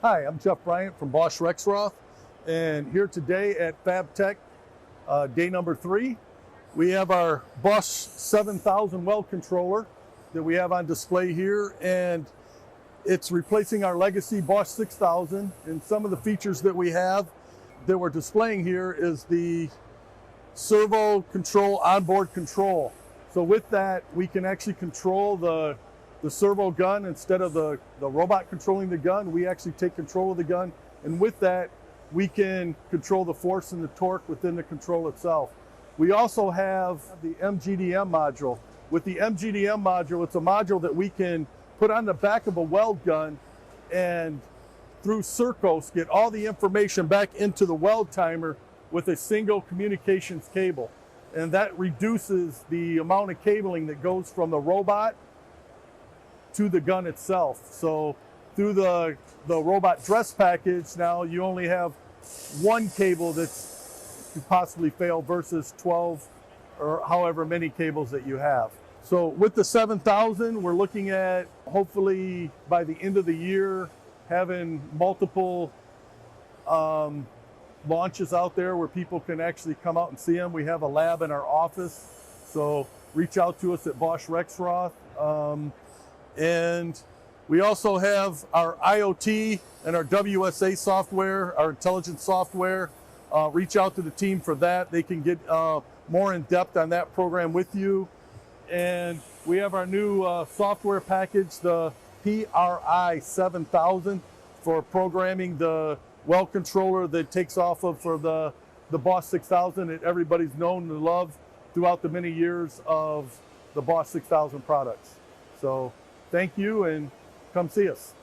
Hi, I'm Jeff Bryant from Bosch Rexroth, and here today at Fabtech, day number 3, we have our Bosch 7000 weld controller that we have on display here, and it's replacing our legacy Bosch 6000. And some of the features that we have that we're displaying here is the servo control, onboard control. So with that, we can actually control the servo gun instead of the robot controlling the gun. We actually take control of the gun, and with that, we can control the force and the torque within the control itself. We also have the MGDM module. With the MGDM module, it's a module that we can put on the back of a weld gun and through Circos get all the information back into the weld timer with a single communications cable. And that reduces the amount of cabling that goes from the robot to the gun itself. So through the robot dress package, now you only have one cable that could possibly fail versus 12 or however many cables that you have. So with the 7000, we're looking at hopefully by the end of the year having multiple launches out there where people can actually come out and see them. We have a lab in our office, so reach out to us at Bosch Rexroth. And we also have our IoT and our WSA software, our intelligence software. Reach out to the team for that. They can get more in depth on that program with you. And we have our new software package, the PRC-7000, for programming the weld controller that takes off of for the Bosch 6000 that everybody's known and loved throughout the many years of the Bosch 6000 products. So thank you, and come see us.